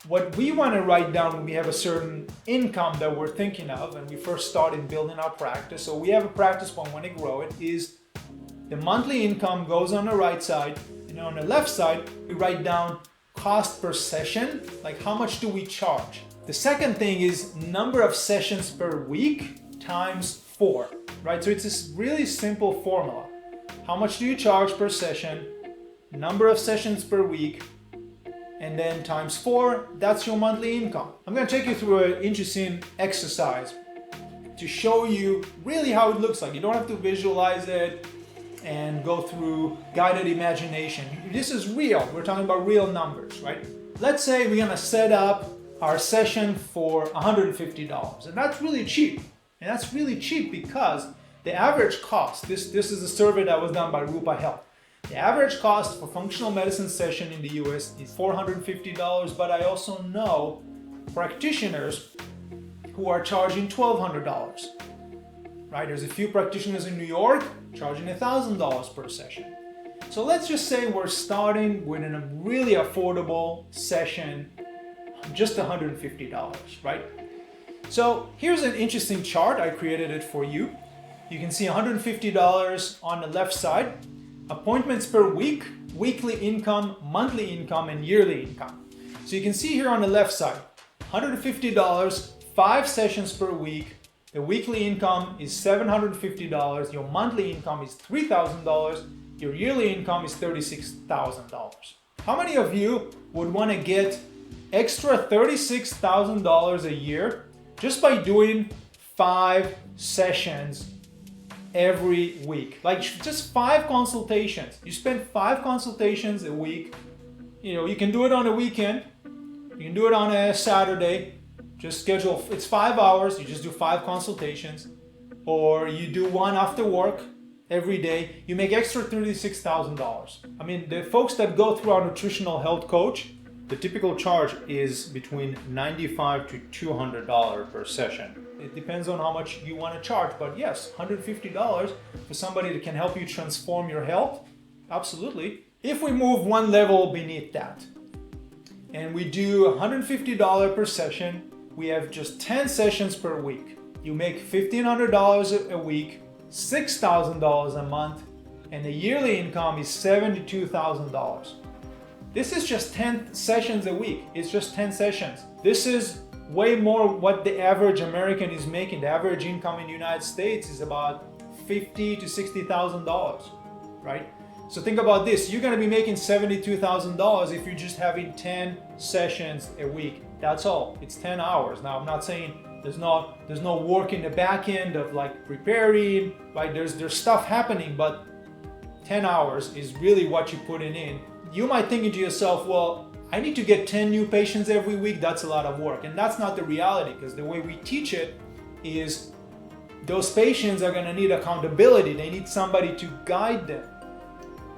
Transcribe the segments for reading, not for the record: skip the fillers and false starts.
what we want to write down when we have a certain income that we're thinking of and we first started building our practice, so we have a practice plan, want to grow it, is the monthly income goes on the right side, and on the left side, we write down cost per session, like how much do we charge. The second thing is number of sessions per week times 4, right? So it's this really simple formula. How much do you charge per session, number of sessions per week, and then times 4, that's your monthly income. I'm going to take you through an interesting exercise to show you really how it looks like. You don't have to visualize it and go through guided imagination. This is real. We're talking about real numbers, right? Let's say we're going to set up our session for $150, and that's really cheap. And that's really cheap because the average cost, this is a survey that was done by Rupa Health. The average cost for functional medicine session in the US is $450, but I also know practitioners who are charging $1,200, right? There's a few practitioners in New York charging $1,000 per session. So let's just say we're starting with a really affordable session, just $150, right? So here's an interesting chart. I created it for you. You can see $150 on the left side. Appointments per week, weekly income, monthly income, and yearly income. So you can see here on the left side, $150, 5 sessions per week. The weekly income is $750. Your monthly income is $3,000. Your yearly income is $36,000. How many of you would want to get extra $36,000 a year just by doing 5 sessions every week? Like just 5 consultations. You spend 5 consultations a week. You can do it on a weekend. You can do it on a Saturday. Just schedule, it's 5 hours. You just do 5 consultations. Or you do one after work every day. You make extra $36,000. I mean, the folks that go through our nutritional health coach, the typical charge is between $95 to $200 per session. It depends on how much you want to charge, but yes, $150 for somebody that can help you transform your health, absolutely. If we move one level beneath that, and we do $150 per session, we have just 10 sessions per week. You make $1,500 a week, $6,000 a month, and the yearly income is $72,000. This is just 10 sessions a week. It's just 10 sessions. This is way more what the average American is making. The average income in the United States is about $50,000 to $60,000, right? So think about this. You're going to be making $72,000 if you're just having 10 sessions a week. That's all. It's 10 hours. Now, I'm not saying there's no work in the back end of like preparing, right? There's stuff happening, but 10 hours is really what you're putting in. You might think to yourself, well, I need to get 10 new patients every week. That's a lot of work. And that's not the reality, because the way we teach it is those patients are going to need accountability. They need somebody to guide them,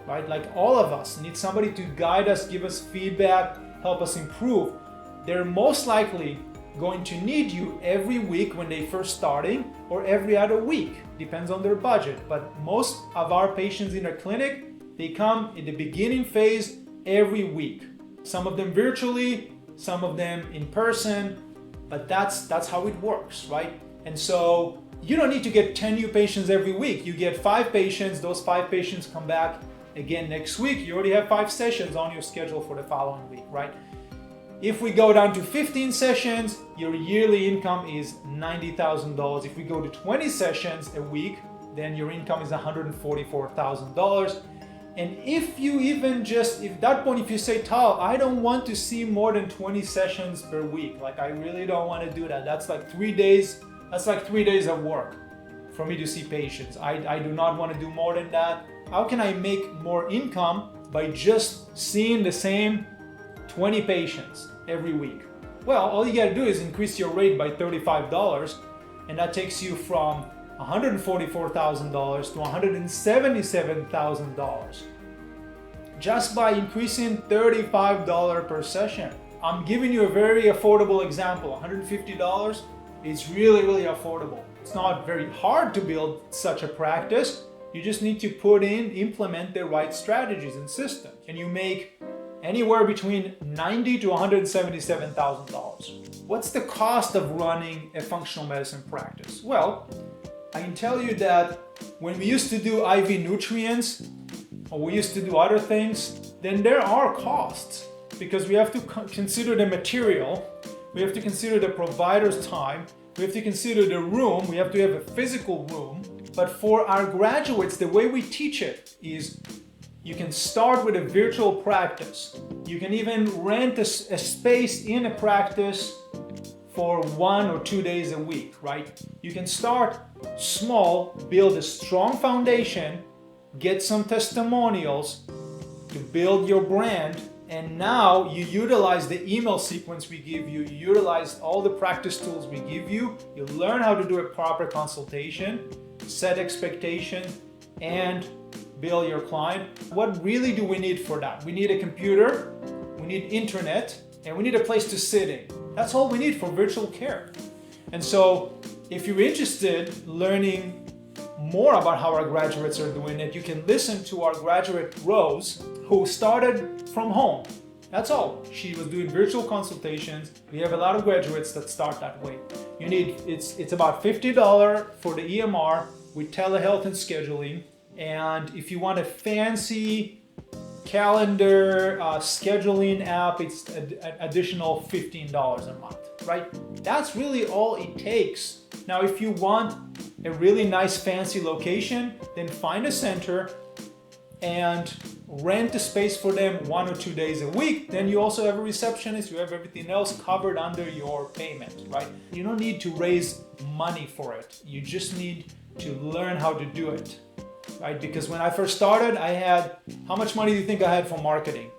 right? Like all of us need somebody to guide us, give us feedback, help us improve. They're most likely going to need you every week when they first starting, or every other week, depends on their budget. But most of our patients in our clinic, they come in the beginning phase every week. Some of them virtually, some of them in person, but that's how it works, right? And so you don't need to get 10 new patients every week. You get 5 patients, those 5 patients come back again next week. You already have 5 sessions on your schedule for the following week, right? If we go down to 15 sessions, your yearly income is $90,000. If we go to 20 sessions a week, then your income is $144,000. And if you even just, if that point, if you say, Tal, I don't want to see more than 20 sessions per week, like I really don't want to do that. That's like 3 days, that's like 3 days of work for me to see patients. I do not want to do more than that. How can I make more income by just seeing the same 20 patients every week? Well, all you gotta do is increase your rate by $35, and that takes you from $144,000 to $177,000 just by increasing $35 per session. I'm giving you a very affordable example. $150 is really, really affordable. It's not very hard to build such a practice. You just need to implement the right strategies and systems. And you make anywhere between $90,000 to $177,000. What's the cost of running a functional medicine practice? Well, I can tell you that when we used to do IV nutrients, or we used to do other things, then there are costs because we have to consider the material, we have to consider the provider's time, we have to consider the room, we have to have a physical room. But for our graduates, the way we teach it is you can start with a virtual practice. You can even rent a space in a practice for 1 or 2 days a week, right? You can start small, build a strong foundation, get some testimonials to build your brand, and now you utilize the email sequence we give you, you utilize all the practice tools we give you, you learn how to do a proper consultation, set expectation, and bill your client. What really do we need for that? We need a computer, we need internet, and we need a place to sit in. That's all we need for virtual care. And so if you're interested learning more about how our graduates are doing it, you can listen to our graduate Rose, who started from home. That's all. She was doing virtual consultations. We have a lot of graduates that start that way. It's about $50 for the EMR with telehealth and scheduling. And if you want a fancy calendar scheduling app, it's an additional $15 a month, right? That's really all it takes. Now, if you want a really nice fancy location, then find a center and rent a space for them 1 or 2 days a week. Then you also have a receptionist, you have everything else covered under your payment, right? You don't need to raise money for it. You just need to learn how to do it, right? Because when I first started, how much money do you think I had for marketing?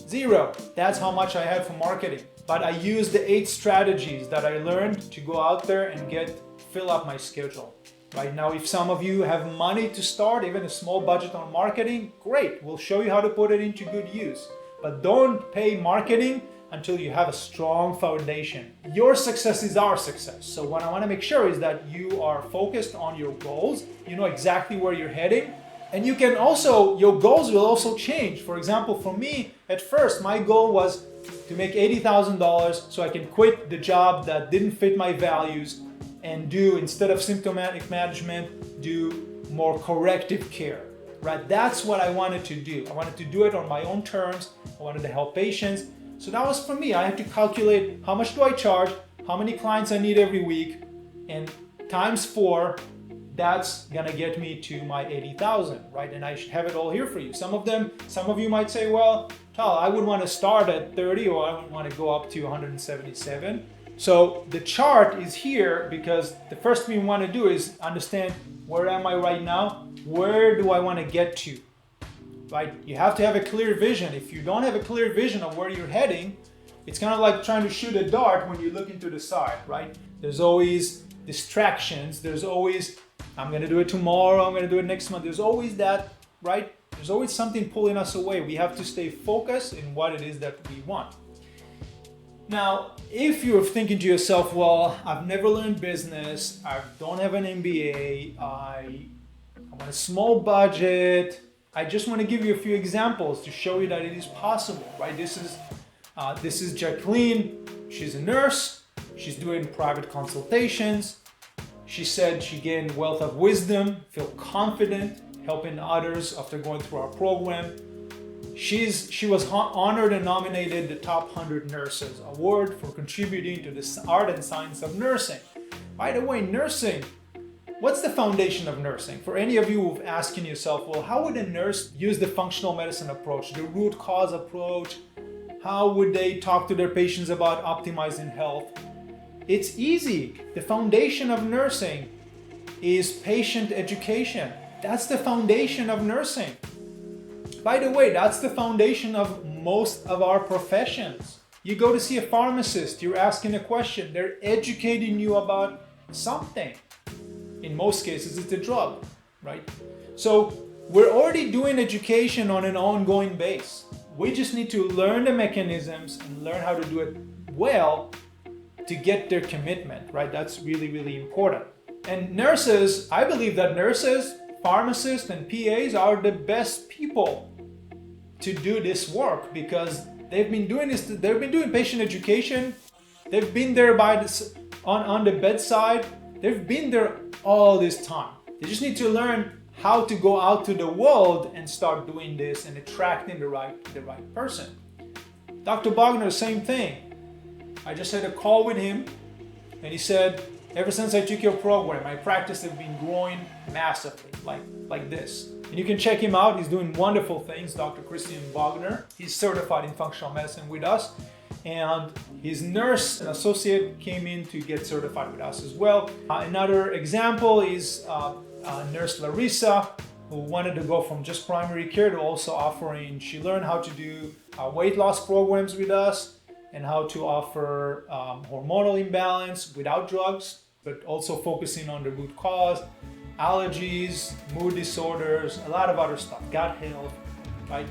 Zero. That's how much I had for marketing. But I used the 8 strategies that I learned to go out there and fill up my schedule. Right now, if some of you have money to start, even a small budget on marketing, great. We'll show you how to put it into good use. But don't pay marketing until you have a strong foundation. Your success is our success. So what I want to make sure is that you are focused on your goals. You know exactly where you're heading. And you can also, your goals will also change. For example, for me, at first, my goal was to make $80,000 so I can quit the job that didn't fit my values and do, instead of symptomatic management, do more corrective care, right? That's what I wanted to do. I wanted to do it on my own terms. I wanted to help patients. So that was for me. I had to calculate how much do I charge, how many clients I need every week, and times 4, that's gonna get me to my 80,000, right? And I should have it all here for you. Some of you might say, well, Tal, I would want to start at 30 or I would want to go up to 177. So the chart is here because the first thing we want to do is understand, where am I right now? Where do I want to get to? Right? You have to have a clear vision. If you don't have a clear vision of where you're heading, it's kind of like trying to shoot a dart when you look into the side, right? There's always distractions. There's always, I'm going to do it tomorrow, I'm going to do it next month. There's always that, right? There's always something pulling us away. We have to stay focused in what it is that we want. Now, if you're thinking to yourself, well, I've never learned business, I don't have an MBA, I want a small budget, I just want to give you a few examples to show you that it is possible, right? This is Jacqueline. She's a nurse. She's doing private consultations. She said she gained wealth of wisdom, feel confident, helping others after going through our program. She was honored and nominated the Top 100 Nurses Award for contributing to the art and science of nursing. By the way, nursing, what's the foundation of nursing? For any of you who've asking yourself, well, how would a nurse use the functional medicine approach, the root cause approach? How would they talk to their patients about optimizing health? It's easy. The foundation of nursing is patient education. That's the foundation of nursing. By the way, that's the foundation of most of our professions. You go to see a pharmacist, you're asking a question, they're educating you about something. In most cases, it's a drug, right? So we're already doing education on an ongoing base. We just need to learn the mechanisms and learn how to do it well to get their commitment, right? That's really, really important. And nurses, I believe that nurses, pharmacists, and PAs are the best people to do this work because they've been doing this. They've been doing patient education. They've been there on the bedside. They've been there all this time. They just need to learn how to go out to the world and start doing this and attracting the right person. Dr. Bogner, same thing. I just had a call with him, and he said, ever since I took your program, my practice has been growing massively, like this. And you can check him out. He's doing wonderful things, Dr. Christian Bogner. He's certified in functional medicine with us. And his nurse and associate came in to get certified with us as well. Another example is Nurse Larissa, who wanted to go from just primary care to also offering, she learned how to do weight loss programs with us and how to offer hormonal imbalance without drugs, but also focusing on the root cause, allergies, mood disorders, a lot of other stuff, gut health, right?